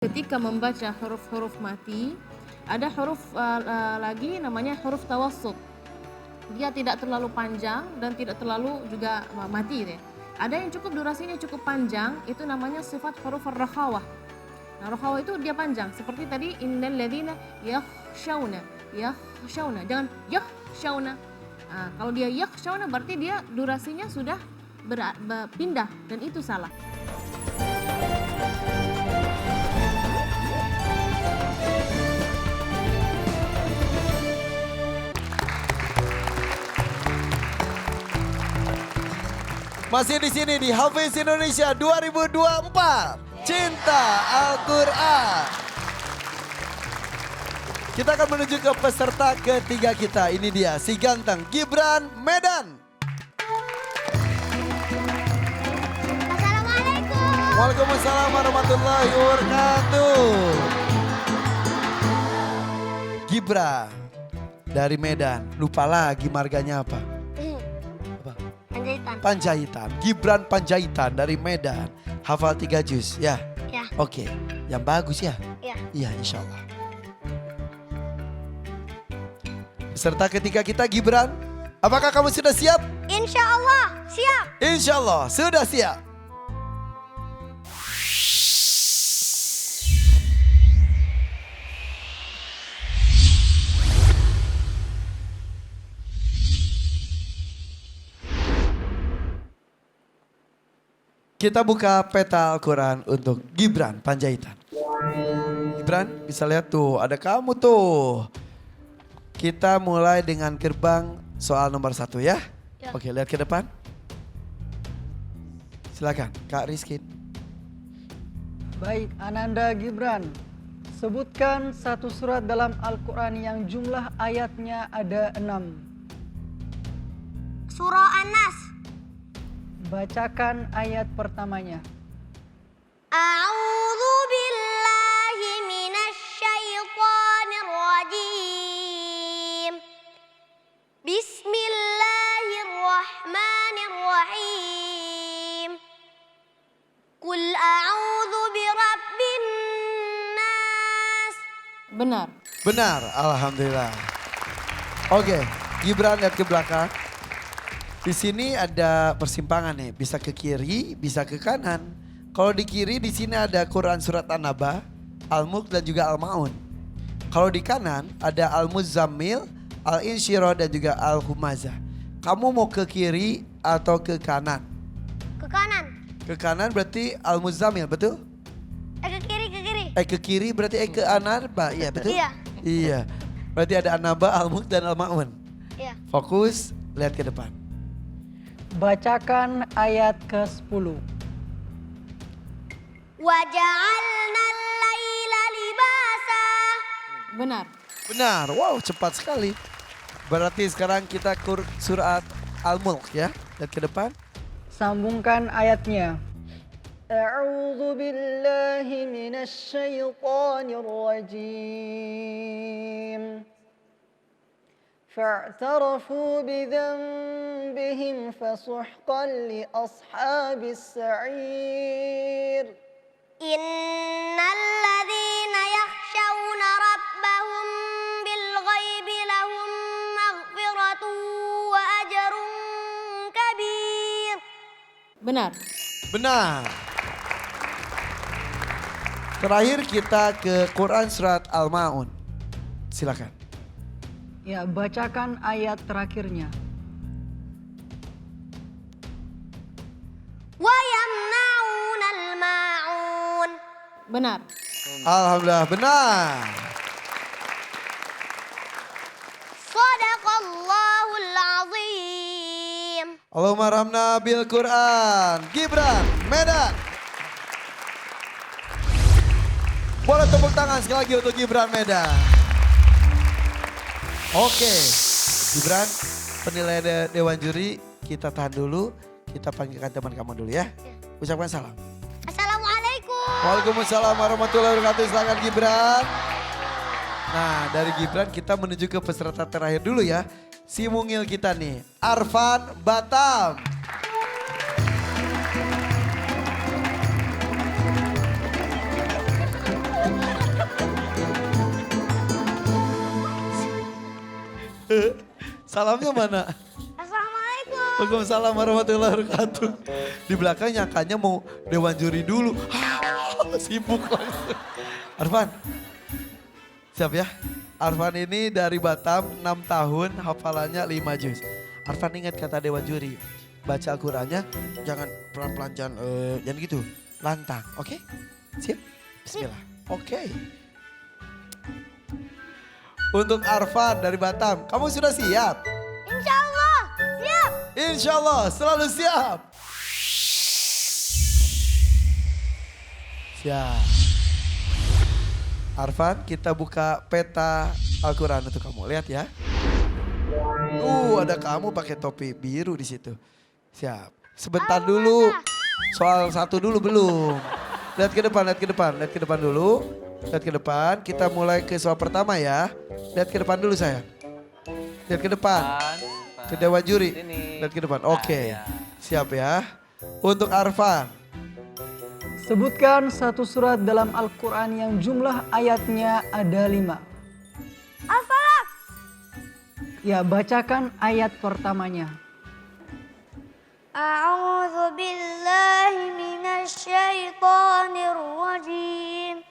Ketika membaca huruf-huruf mati, ada huruf lagi namanya huruf tawassut. Dia tidak terlalu panjang dan tidak terlalu juga mati deh. Ada yang cukup durasinya cukup panjang, itu namanya sifat huruf ar-rakhawah. Nah, rakhawah itu dia panjang, seperti tadi innal ladzina yakhshawna. Jangan yakhshawna. Nah, kalau dia yakhshawna berarti dia durasinya sudah berpindah dan itu salah. Masih di sini di Hafiz Indonesia 2024. Cinta Al-Quran. Kita akan menuju ke peserta ketiga kita. Ini dia si ganteng Gibran Medan. Assalamualaikum. Waalaikumsalam warahmatullahi wabarakatuh. Gibran dari Medan. Lupa lagi marganya apa? Panjaitan. Panjaitan. Gibran Panjaitan dari Medan. Hafal 3 juz ya? Ya. Oke. Yang bagus ya? Ya. Iya insya Allah. Peserta ketiga kita Gibran. Apakah kamu sudah siap? Insya Allah siap. Insya Allah sudah siap. Kita buka peta Al-Quran untuk Gibran Panjaitan. Gibran bisa lihat tuh ada kamu tuh. Kita mulai dengan gerbang soal nomor 1 ya. Ya. Oke lihat ke depan. Silakan Kak Rizkin. Baik, Ananda Gibran. Sebutkan satu surat dalam Al-Quran yang jumlah ayatnya ada 6. Surah An-Nas. Bacakan ayat pertamanya. A'udzu billahi minasy syaithanir rajim. Bismillahirrahmanirrahim. Qul a'udzu birabbin nas. Benar. Benar, alhamdulillah. Oke, Gibran lihat ke belakang. Di sini ada persimpangan nih, bisa ke kiri, bisa ke kanan. Kalau di kiri di sini ada Quran surat An-Naba, Al-Mulk dan juga Al-Maun. Kalau di kanan ada Al-Muzammil, Al-Insyirah dan juga Al-Humazah. Kamu mau ke kiri atau ke kanan? Ke kanan. Ke kanan berarti Al-Muzammil, betul? Ke kiri, ke kiri. Ke kiri berarti ke An-Naba, iya betul? Iya. Iya. Berarti ada An-Naba, Al-Mulk dan Al-Maun. Iya. Fokus, lihat ke depan. Bacakan ayat ke-10. Waja'alna al-laila libasa. Benar. Benar, wow cepat sekali. Berarti sekarang kita surat Al-Mulk ya. Lihat ke depan. Sambungkan ayatnya. A'udzu billahi minasy syaithanir rajim. فاعترفوا بذنبهم فسحقا لأصحاب السعير Innalladzina yakhshawna rabbahum bil ghaibi lahum maghfiratun wa ajrun kabir. Benar. Benar. Terakhir kita ke Quran surat Al-Maun. Silakan. Ya, bacakan ayat terakhirnya. Wa yamna'unal ma'un. Benar. Alhamdulillah benar. Shadaqallahul azim. Allahumma rahmna bil Quran. Gibran Medan. Boleh tepuk tangan sekali lagi untuk Gibran Medan. Oke, Gibran, penilaian Dewan Juri kita tahan dulu. Kita panggilkan teman kamu dulu ya. Ucapkan salam. Assalamualaikum. Waalaikumsalam warahmatullahi wabarakatuh. Silakan Gibran. Nah dari Gibran kita menuju ke peserta terakhir dulu ya. Si mungil kita nih, Arfan Batam. Salamnya mana? Assalamualaikum. Waalaikumsalam warahmatullahi wabarakatuh. Di belakang nyangkanya mau Dewan Juri dulu. Sibuk langsung. Arfan, siap ya? Arfan ini dari Batam 6 tahun, hafalannya 5 juz. Arfan ingat kata Dewan Juri, baca Al-Qurannya jangan pelan-pelan, jangan gitu. Lantang, oke? Siap? Bismillah. Oke. Untuk Arfan dari Batam, kamu sudah siap? Insya Allah siap. Insya Allah selalu siap. Siap. Arfan, kita buka peta Al-Quran untuk kamu. Lihat ya. Ada kamu pakai topi biru di situ. Siap. Sebentar dulu. Soal satu dulu belum. Lihat ke depan, lihat ke depan, lihat ke depan dulu. Lihat ke depan. Kita mulai ke soal pertama ya. Lihat ke depan dulu saya. Lihat ke depan. Ke Dewan Juri. Lihat ke depan. Oke. Siap ya. Untuk Arfan. Sebutkan satu surat dalam Al-Quran yang jumlah ayatnya ada 5. Al-Falaq. Ya, bacakan ayat pertamanya. A'udzu billahi minasyaitonir rajim.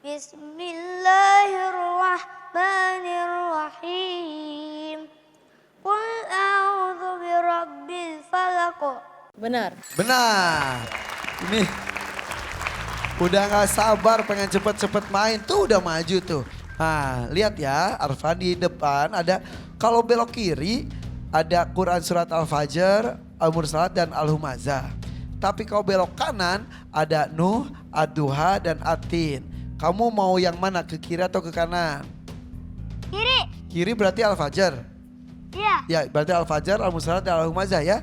Bismillahirrahmanirrahim. Qul a'udzu birabbil falaq. Benar. Benar. Ini udah gak sabar pengen cepet-cepet main. Tuh udah maju tuh. Nah lihat ya Arfan di depan ada. Kalau belok kiri ada Quran surat Al-Fajr, Al-Mursalat dan Al-Humazah. Tapi kalau belok kanan ada Nuh, Ad-Duha dan At-Tin. Kamu mau yang mana? Ke kiri atau ke kanan? Kiri. Kiri berarti Al-Fajr. Iya. Ya berarti Al-Fajr, Al-Mursalat dan Al-Humazah ya.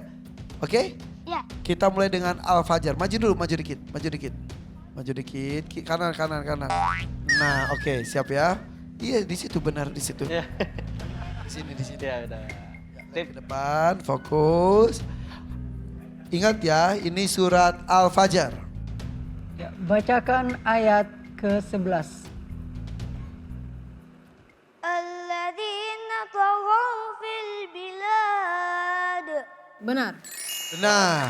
Oke? Iya. Kita mulai dengan Al-Fajr. Maju dulu, maju dikit, maju dikit. Maju dikit, kanan, kanan, kanan. Nah, oke, siap ya. Iya, di situ benar, di situ. Di sini, di sini. Ya udah. Ke depan, fokus. Ingat ya, ini surat Al-Fajr. Ya, bacakan ayat ke-11. Alladzina taghaw fil bilad. Benar. Benar.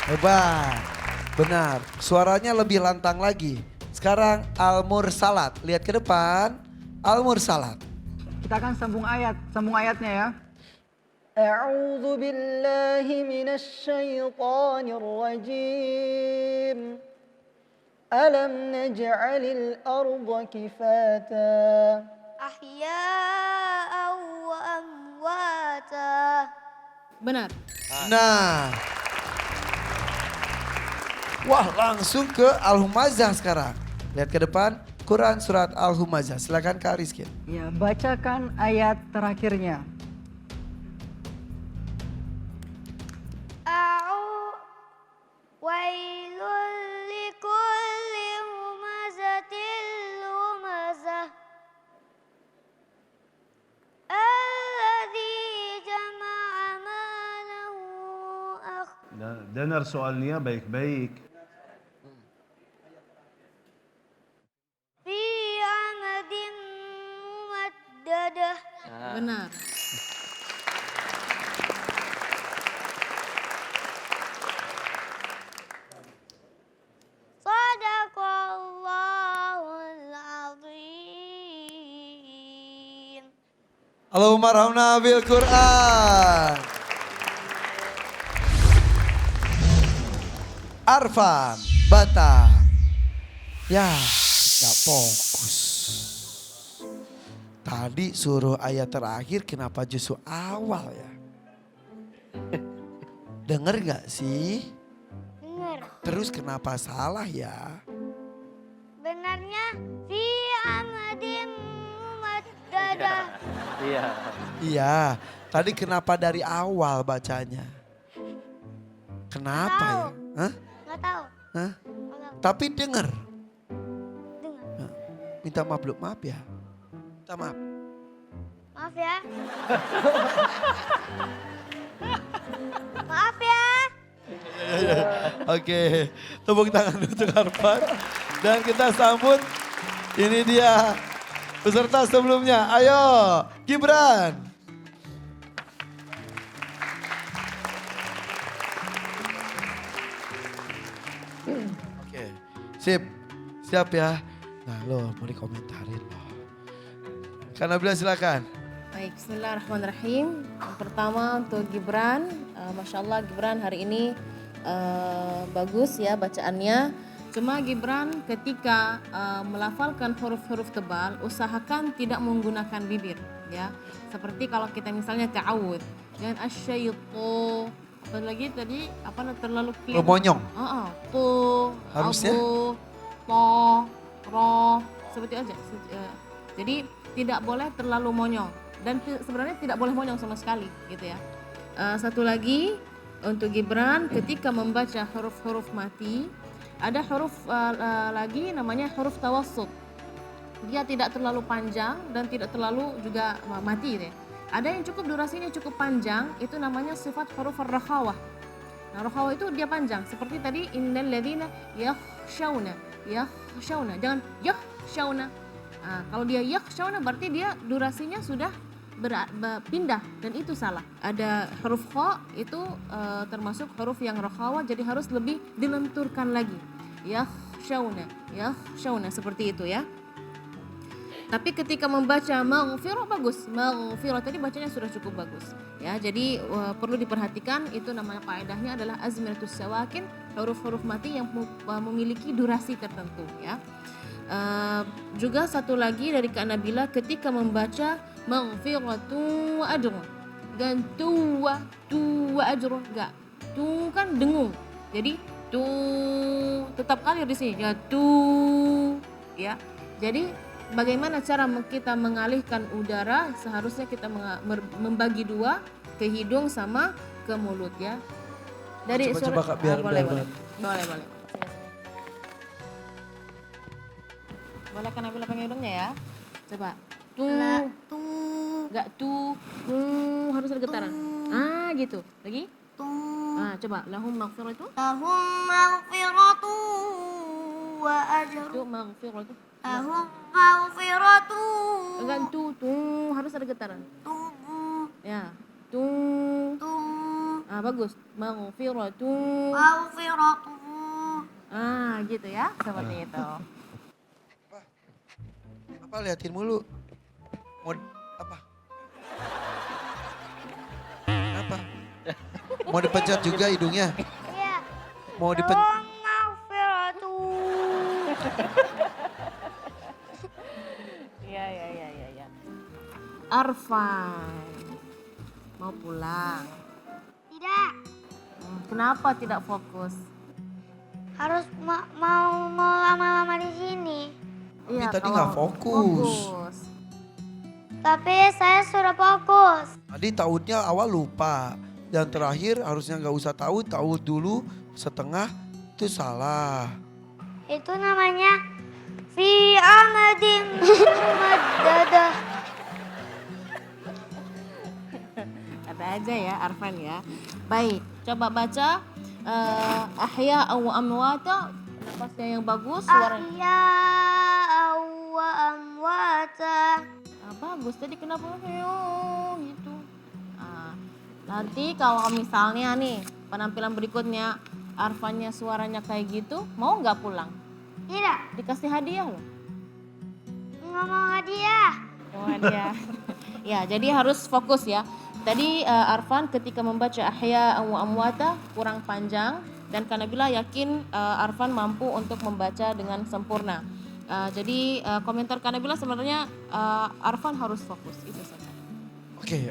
Hebat. Benar. Suaranya lebih lantang lagi. Sekarang Al-Mursalat. Lihat ke depan. Al-Mursalat. Kita akan sambung ayatnya ya. A'udzu billahi minasyaitonir rajim. Alam naj'alil arda kifata. Ahya'an wa amwata. Benar. Nah. Wah, langsung ke Al-Humazah sekarang. Lihat ke depan, Quran surat Al-Humazah. Silakan Kak Rizky. Ya, bacakan ayat terakhirnya. Wailul likulli humazatil lumazah. Alladzi jama'a malahu Dengar soalnya baik-baik. fi amadin mumaddadah. Benar. Sadaqallahul azim. Allahumma rahmna bil Quran. Arfan, Batam. Ya, gak fokus. Tadi suruh ayat terakhir kenapa justru awal ya? Dengar gak sih? Dengar. Terus kenapa salah ya? Benarnya fi amadin mumaddadah. Iya. Iya, tadi kenapa dari awal bacanya? Kenapa ya? Hah? Nggak tahu. Hah? Nggak tahu. Tapi dengar. Dengar. Minta maaf belum? Maaf ya. Minta maaf. Maaf ya. Maaf ya. Oke, tepuk tangan untuk Arfan. Dan kita sambut, ini dia Peserta sebelumnya, ayo Gibran. Oke, sip. Siap ya. Nah lo mau dikomentarin lo. Kak Nabila silakan. Baik, bismillahirrahmanirrahim. Yang pertama untuk Gibran, Masya Allah Gibran hari ini bagus ya bacaannya. Cuma Gibran ketika melafalkan huruf-huruf tebal, usahakan tidak menggunakan bibir ya. Seperti kalau kita misalnya ta'awud, jangan asyaitu. Apalagi tadi terlalu clear. Monyong. Tu, Harusnya? abu, to, ro, seperti aja. Jadi tidak boleh terlalu monyong dan sebenarnya tidak boleh monyong sama sekali gitu ya. Satu lagi untuk Gibran ketika membaca huruf-huruf mati, ada huruf lagi namanya huruf tawassut. Dia tidak terlalu panjang dan tidak terlalu juga mati gitu ya. Ada yang cukup durasinya cukup panjang, itu namanya sifat huruf ar-rakhawah. Nah, rakhawah itu dia panjang seperti tadi innal ladzina yakhshawna. Jangan yakhshawna. Nah, kalau dia yakhshawna berarti dia durasinya sudah pindah dan itu salah. Ada huruf kha itu termasuk huruf yang rakhawah jadi harus lebih dilenturkan lagi. Yakhshawna seperti itu ya. Tapi ketika membaca maghfirah bagus. Maghfirah tadi bacanya sudah cukup bagus. Ya, jadi perlu diperhatikan itu namanya kaidahnya adalah azminatus sawakin, huruf-huruf mati yang memiliki durasi tertentu ya. Juga satu lagi dari Kak Nabila ketika membaca maghfiratu wa ajrun. Dan tu wa ajrun enggak. Tu kan dengung. Jadi tu tetap kali di sini ya tu ya. Jadi bagaimana cara kita mengalihkan udara? Seharusnya kita membagi dua, ke hidung sama ke mulut ya. Dari Coba Kak biar boleh. boleh. Boleh. Boleh kan Nabila pakai hidungnya ya? Coba. Enggak harus ada getaran. Gitu. Lagi? Coba lahum maghfiratu. Lahum maghfiratu wa ajrun. Itu maghfiratu. Lahum maghfiratu. Enggak harus ada getaran. Ya. Bagus. Maghfiratu. Maghfiratu. Gitu ya. Seperti itu. Apa liatin mulu? Mau apa? Apa? Mau dipencet juga hidungnya? Iya. Mau dipencet? Lahum maghfiratu. Iya. Arfan mau pulang. Tidak. Kenapa tidak fokus? Harus mau lama-lama di sini. Iya, tadi kalau nggak fokus. Tapi saya sudah fokus. Tadi tautnya awal lupa. Dan terakhir harusnya nggak usah taut dulu setengah itu salah. Itu namanya fi amadim mumaddadah. Ada aja ya Arfan ya. Baik, coba baca ahya wa amwata. Napasnya yang bagus, suaranya. Ahya wa amwata. Bagus, tadi kenapa gitu. Nanti kalau misalnya nih penampilan berikutnya Arfannya suaranya kayak gitu, mau nggak pulang? Tidak. Dikasih hadiah loh. Nggak mau hadiah. Mau hadiah. Ya, jadi harus fokus ya. Tadi Arfan ketika membaca ahya wa amwata kurang panjang dan Kak Nabila yakin Arfan mampu untuk membaca dengan sempurna. Jadi komentar Kak Nabila sebenarnya Arfan harus fokus itu saja.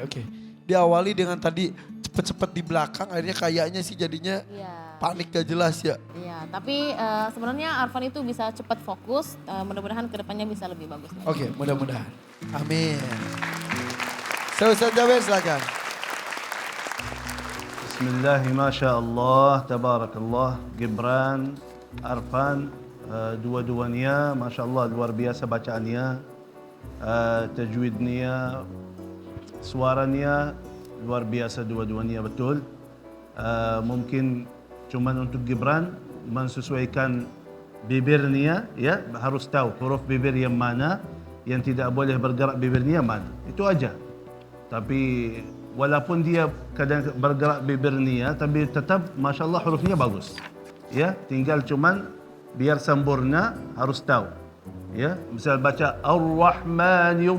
Oke. Diawali dengan tadi cepet-cepet di belakang akhirnya kayaknya sih jadinya panik gak jelas ya. Iya, tapi sebenarnya Arfan itu bisa cepat fokus, mudah-mudahan kedepannya bisa lebih bagus. Oke, mudah-mudahan. Amin. Ustaz Jaber silakan. Bismillah, Masya Allah, Tabarakallah, Gibran, Arfan, dua-duanya, Masya Allah luar biasa bacaannya, tajwidnya, suaranya luar biasa dua-duanya betul. Mungkin cuman untuk Gibran menyesuaikan bibirnya ya, harus tahu huruf bibir yang mana Yang tidak boleh bergerak bibirnya mad. Itu aja. Tapi walaupun dia kadang bergerak bibirnya, tapi tetap Masya Allah hurufnya bagus. Ya, tinggal cuman biar sempurna harus tahu. Ya, misal baca Ar-Rahmanir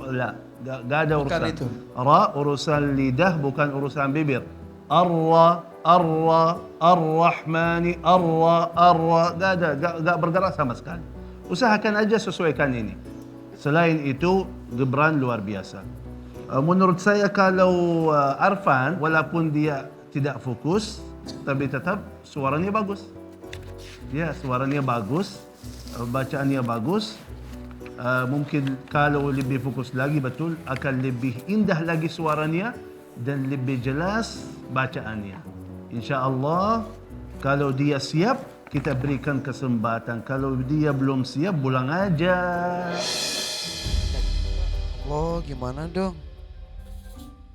la, gak ada Bukan urusan. itu. Ra urusan lidah, bukan urusan bibir. Ar-Rahmani, gak bergerak sama sekali. Usahakan aja sesuaikan ini. Selain itu, Gibran luar biasa. Menurut saya kalau Arfan, walaupun dia tidak fokus, tapi tetap suaranya bagus. Ya, suaranya bagus, bacaannya bagus. Mungkin kalau lebih fokus lagi betul, akan lebih indah lagi suaranya dan lebih jelas bacaannya. Insya Allah, kalau dia siap, kita berikan kesempatan. Kalau dia belum siap, pulang aja. Oh, gimana dong?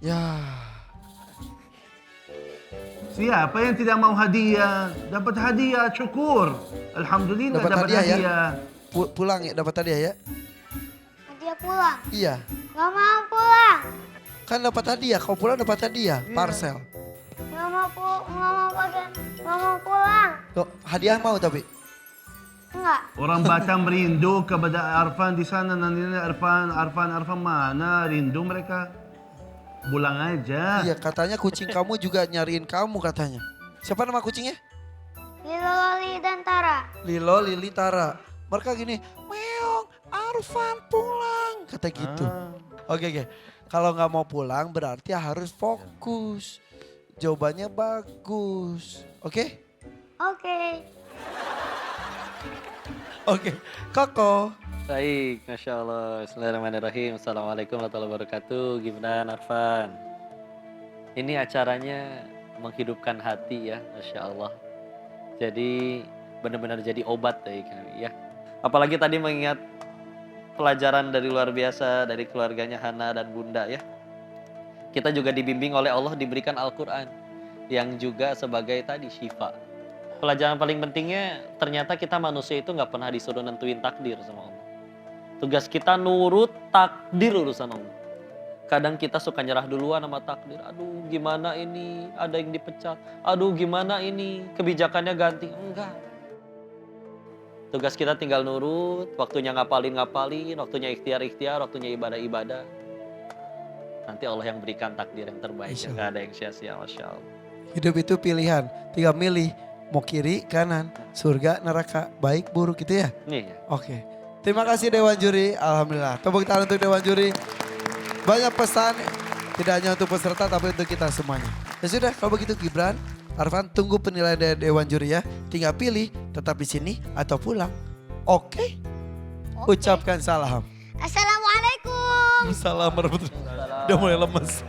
Ya, Siapa yang tidak mau hadiah? Dapat hadiah, syukur. Alhamdulillah dapat dapat hadiah ya? hadiah. Pulang ya, dapat hadiah ya? Hadiah pulang. Iya, Gak mau pulang. kan dapat hadiah. Kau pulang dapat hadiah, parcel. Gak mau pulang. Kok hadiah mau tapi? Enggak. Orang Batam rindu kepada Arfan di sana. Nanti Arfan mana? Rindu mereka. Pulang aja. Iya, katanya kucing kamu juga nyariin kamu katanya. Siapa nama kucingnya? Lilo, Loli, dan Tara. Lilo, Lili, Tara. Mereka gini, meong, Arfan pulang. Kata gitu. Oke. Kalau nggak mau pulang berarti harus fokus. Jawabannya bagus. Oke? Oke. Koko. Baik, Masya Allah. Bismillahirrahmanirrahim. Assalamualaikum warahmatullahi wabarakatuh. Gibran, Arfan. Ini acaranya menghidupkan hati ya, Masya Allah. Jadi benar-benar jadi obat dari kami ya. Apalagi tadi mengingat pelajaran dari luar biasa dari keluarganya Hana dan Bunda ya. Kita juga dibimbing oleh Allah, diberikan Al-Quran yang juga sebagai tadi syifa. Pelajaran paling pentingnya ternyata kita manusia itu nggak pernah disuruh nentuin takdir sama Allah. Tugas kita nurut takdir urusan Allah. Kadang kita suka nyerah duluan sama takdir. Aduh gimana ini, ada yang dipecat. Aduh gimana ini, kebijakannya ganti. Enggak. Tugas kita tinggal nurut, waktunya ngapalin, waktunya ikhtiar, waktunya ibadah. Nanti Allah yang berikan takdir yang terbaik. Insya Nggak ada yang sia-sia, Masya Allah. Hidup itu pilihan, tinggal milih. Mau kiri, kanan, surga, neraka, baik, buruk gitu ya? Nih ya. Oke. Terima kasih Dewan Juri, Alhamdulillah. Tepuk tangan untuk Dewan Juri. Banyak pesan, tidak hanya untuk peserta tapi untuk kita semuanya. Ya sudah, kalau begitu Gibran, Arfan tunggu penilaian dari Dewan Juri ya. Tinggal pilih, tetap di sini atau pulang. Oke? Ucapkan salam. Assalamualaikum. Salam warahmatullahi wabarakatuh. Udah mulai lemes.